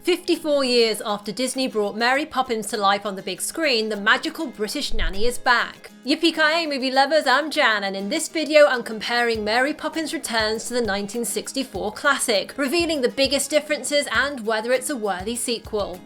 54 years after Disney brought Mary Poppins to life on the big screen, the magical British nanny is back. Yippee-ki-yay movie lovers, I'm Jan, and in this video I'm comparing Mary Poppins Returns to the 1964 classic, revealing the biggest differences and whether it's a worthy sequel.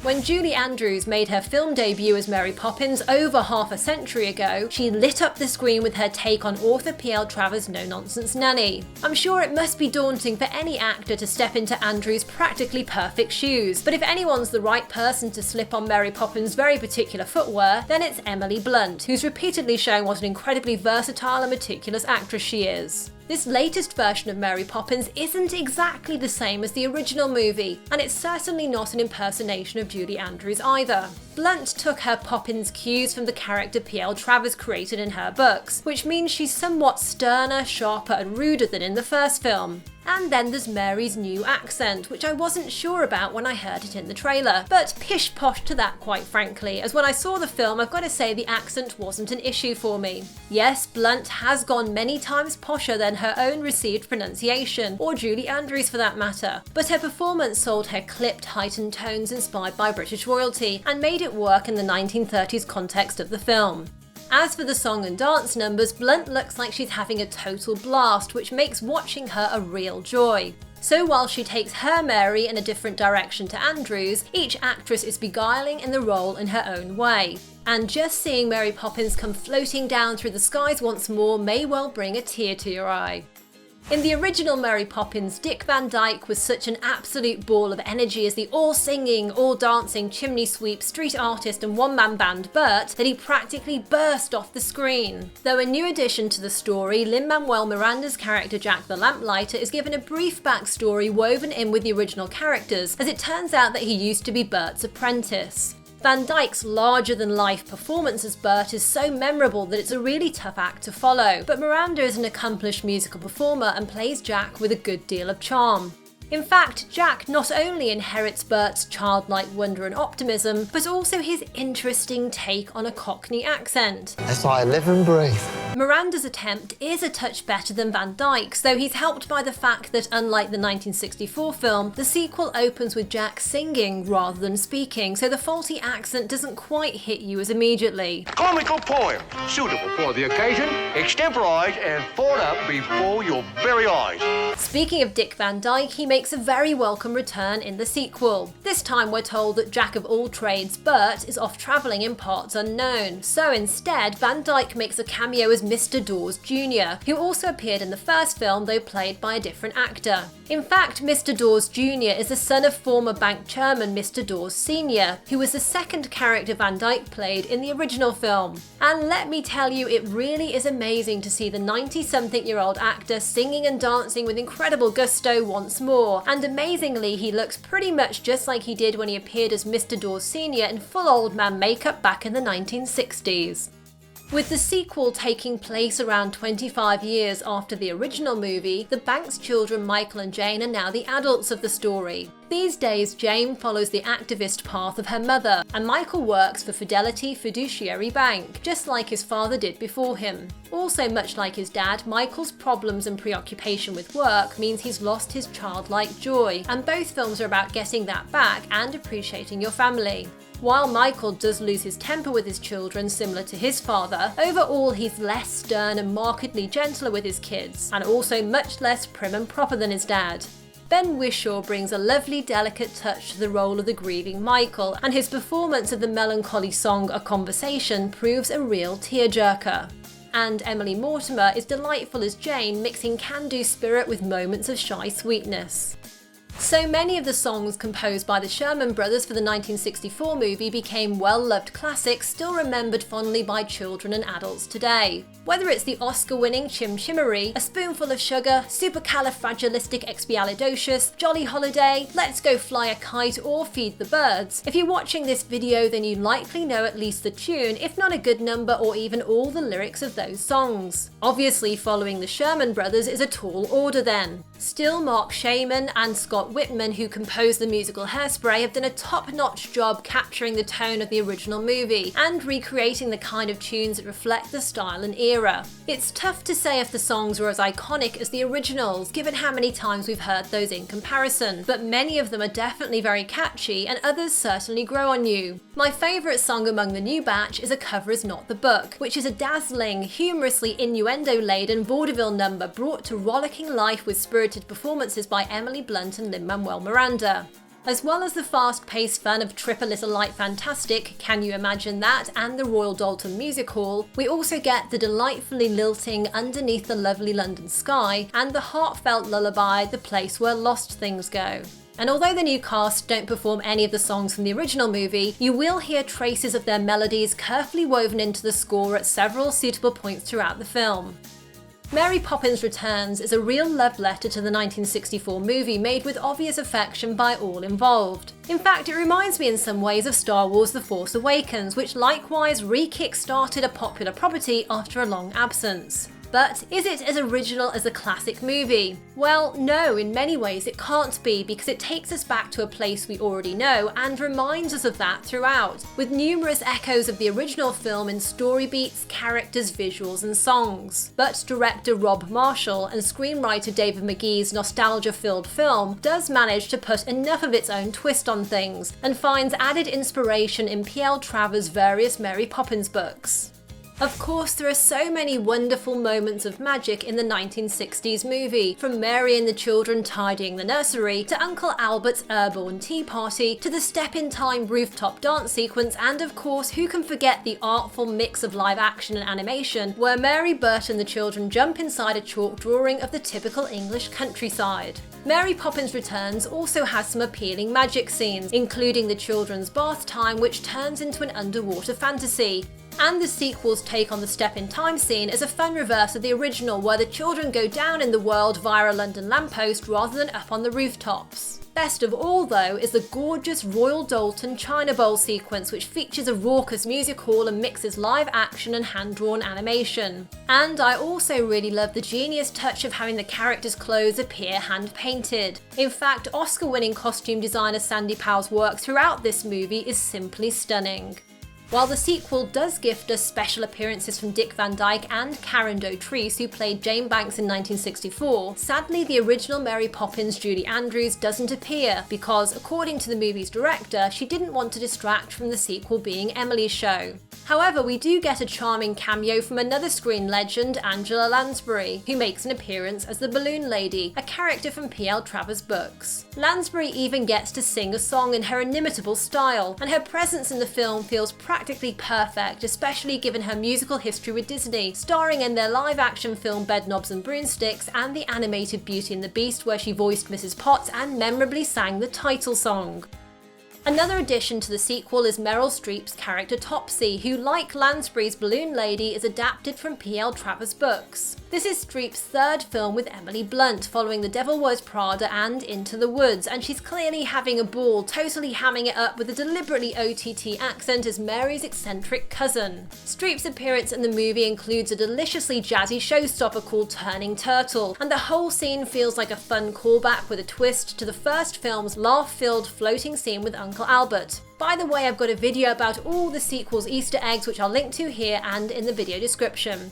When Julie Andrews made her film debut as Mary Poppins over half a century ago, she lit up the screen with her take on author P.L. Travers' no-nonsense nanny. I'm sure it must be daunting for any actor to step into Andrews' practically perfect shoes, but if anyone's the right person to slip on Mary Poppins' very particular footwear, then it's Emily Blunt, who's repeatedly shown what an incredibly versatile and meticulous actress she is. This latest version of Mary Poppins isn't exactly the same as the original movie, and it's certainly not an impersonation of Julie Andrews either. Blunt took her Poppins cues from the character P.L. Travers created in her books, which means she's somewhat sterner, sharper and ruder than in the first film. And then there's Mary's new accent, which I wasn't sure about when I heard it in the trailer, but pish posh to that quite frankly, as when I saw the film I've got to say the accent wasn't an issue for me. Yes, Blunt has gone many times posher than her own received pronunciation, or Julie Andrews for that matter, but her performance sold her clipped, heightened tones inspired by British royalty, and made it work in the 1930s context of the film. As for the song and dance numbers, Blunt looks like she's having a total blast, which makes watching her a real joy. So while she takes her Mary in a different direction to Andrews, each actress is beguiling in the role in her own way. And just seeing Mary Poppins come floating down through the skies once more may well bring a tear to your eye. In the original Mary Poppins, Dick Van Dyke was such an absolute ball of energy as the all-singing, all-dancing, chimney-sweep, street artist and one-man band Bert that he practically burst off the screen. Though a new addition to the story, Lin-Manuel Miranda's character Jack the Lamplighter is given a brief backstory woven in with the original characters, as it turns out that he used to be Bert's apprentice. Van Dyke's larger-than-life performance as Bert is so memorable that it's a really tough act to follow, but Miranda is an accomplished musical performer and plays Jack with a good deal of charm. In fact, Jack not only inherits Bert's childlike wonder and optimism, but also his interesting take on a Cockney accent. That's why I live and breathe. Miranda's attempt is a touch better than Van Dyke's, though he's helped by the fact that, unlike the 1964 film, the sequel opens with Jack singing rather than speaking, so the faulty accent doesn't quite hit you as immediately. Comical poem, suitable for the occasion, extemporised and thought up before your very eyes. Speaking of Dick Van Dyke, he makes a very welcome return in the sequel. This time we're told that Jack of all trades Bert is off travelling in parts unknown, so instead Van Dyke makes a cameo as Mr. Dawes Jr, who also appeared in the first film though played by a different actor. In fact, Mr. Dawes Jr is the son of former bank chairman Mr. Dawes Sr, who was the second character Van Dyke played in the original film. And let me tell you, it really is amazing to see the 90-something-year-old actor singing and dancing with incredible gusto once more, and amazingly he looks pretty much just like he did when he appeared as Mr. Dawes Sr in full old man makeup back in the 1960s. With the sequel taking place around 25 years after the original movie, the bank's children Michael and Jane are now the adults of the story. These days, Jane follows the activist path of her mother, and Michael works for Fidelity Fiduciary Bank, just like his father did before him. Also, much like his dad, Michael's problems and preoccupation with work means he's lost his childlike joy, and both films are about getting that back and appreciating your family. While Michael does lose his temper with his children, similar to his father, overall he's less stern and markedly gentler with his kids, and also much less prim and proper than his dad. Ben Whishaw brings a lovely, delicate touch to the role of the grieving Michael, and his performance of the melancholy song A Conversation proves a real tearjerker. And Emily Mortimer is delightful as Jane, mixing can-do spirit with moments of shy sweetness. So many of the songs composed by the Sherman Brothers for the 1964 movie became well-loved classics still remembered fondly by children and adults today. Whether it's the Oscar-winning Chim Chimmery, A Spoonful of Sugar, Supercalifragilisticexpialidocious, Jolly Holiday, Let's Go Fly a Kite or Feed the Birds, if you're watching this video then you likely know at least the tune, if not a good number or even all the lyrics of those songs. Obviously following the Sherman Brothers is a tall order then. Still Mark Shaman and Scott Scott Whitman, who composed the musical Hairspray, have done a top-notch job capturing the tone of the original movie and recreating the kind of tunes that reflect the style and era. It's tough to say if the songs were as iconic as the originals, given how many times we've heard those in comparison, but many of them are definitely very catchy and others certainly grow on you. My favourite song among the new batch is A Cover Is Not the Book, which is a dazzling, humorously innuendo-laden vaudeville number brought to rollicking life with spirited performances by Emily Blunt and Lin-Manuel Miranda. As well as the fast-paced fun of Trip a Little Light Fantastic, Can You Imagine That, and the Royal Dalton Music Hall, we also get the delightfully lilting Underneath the Lovely London Sky and the heartfelt lullaby The Place Where Lost Things Go. And although the new cast don't perform any of the songs from the original movie, you will hear traces of their melodies carefully woven into the score at several suitable points throughout the film. Mary Poppins Returns is a real love letter to the 1964 movie made with obvious affection by all involved. In fact, it reminds me in some ways of Star Wars The Force Awakens, which likewise re-kick-started a popular property after a long absence. But is it as original as the classic movie? Well, no, in many ways it can't be, because it takes us back to a place we already know and reminds us of that throughout, with numerous echoes of the original film in story beats, characters, visuals and songs. But director Rob Marshall and screenwriter David McGee's nostalgia-filled film does manage to put enough of its own twist on things, and finds added inspiration in P.L. Travers' various Mary Poppins books. Of course, there are so many wonderful moments of magic in the 1960s movie, from Mary and the children tidying the nursery, to Uncle Albert's airborne tea party, to the step-in-time rooftop dance sequence, and of course, who can forget the artful mix of live action and animation, where Mary, Bert and the children jump inside a chalk drawing of the typical English countryside. Mary Poppins Returns also has some appealing magic scenes, including the children's bath time, which turns into an underwater fantasy. And the sequel's take on the step-in-time scene is a fun reverse of the original, where the children go down in the world via a London lamppost rather than up on the rooftops. Best of all, though, is the gorgeous Royal Dalton China Bowl sequence, which features a raucous music hall and mixes live action and hand-drawn animation. And I also really love the genius touch of having the characters' clothes appear hand-painted. In fact, Oscar-winning costume designer Sandy Powell's work throughout this movie is simply stunning. While the sequel does gift us special appearances from Dick Van Dyke and Karen Dotrice, who played Jane Banks in 1964, sadly the original Mary Poppins, Julie Andrews, doesn't appear because, according to the movie's director, she didn't want to distract from the sequel being Emily's show. However, we do get a charming cameo from another screen legend, Angela Lansbury, who makes an appearance as the Balloon Lady, a character from P.L. Travers' books. Lansbury even gets to sing a song in her inimitable style, and her presence in the film feels practically perfect, especially given her musical history with Disney, starring in their live-action film Bedknobs and Broomsticks and the animated Beauty and the Beast, where she voiced Mrs. Potts and memorably sang the title song. Another addition to the sequel is Meryl Streep's character Topsy, who, like Lansbury's Balloon Lady, is adapted from P.L. Travers' books. This is Streep's third film with Emily Blunt, following The Devil Wears Prada and Into the Woods, and she's clearly having a ball, totally hamming it up with a deliberately OTT accent as Mary's eccentric cousin. Streep's appearance in the movie includes a deliciously jazzy showstopper called Turning Turtle, and the whole scene feels like a fun callback with a twist to the first film's laugh-filled floating scene with Uncle Albert. By the way, I've got a video about all the sequel's Easter eggs, which I'll link to here and in the video description.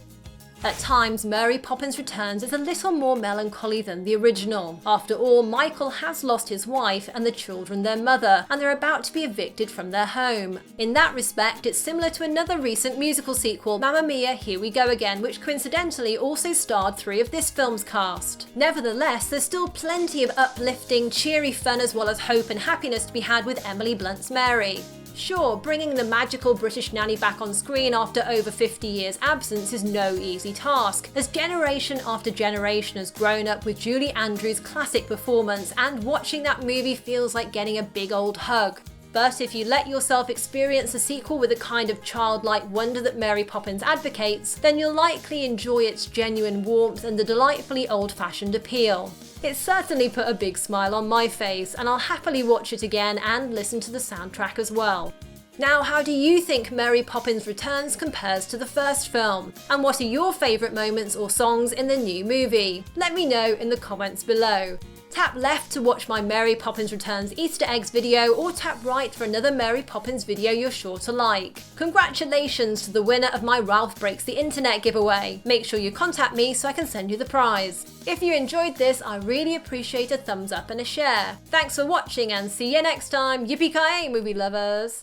At times, Mary Poppins Returns is a little more melancholy than the original. After all, Michael has lost his wife and the children their mother, and they're about to be evicted from their home. In that respect, it's similar to another recent musical sequel, Mamma Mia, Here We Go Again, which coincidentally also starred 3 of this film's cast. Nevertheless, there's still plenty of uplifting, cheery fun as well as hope and happiness to be had with Emily Blunt's Mary. Sure, bringing the magical British nanny back on screen after over 50 years' absence is no easy task, as generation after generation has grown up with Julie Andrews' classic performance, and watching that movie feels like getting a big old hug. But if you let yourself experience the sequel with the kind of childlike wonder that Mary Poppins advocates, then you'll likely enjoy its genuine warmth and the delightfully old-fashioned appeal. It certainly put a big smile on my face, and I'll happily watch it again and listen to the soundtrack as well. Now, how do you think Mary Poppins Returns compares to the first film? And what are your favourite moments or songs in the new movie? Let me know in the comments below. Tap left to watch my Mary Poppins Returns Easter eggs video, or tap right for another Mary Poppins video you're sure to like. Congratulations to the winner of my Ralph Breaks the Internet giveaway. Make sure you contact me so I can send you the prize. If you enjoyed this, I really appreciate a thumbs up and a share. Thanks for watching and see you next time. Yippee-ki-yay, movie lovers!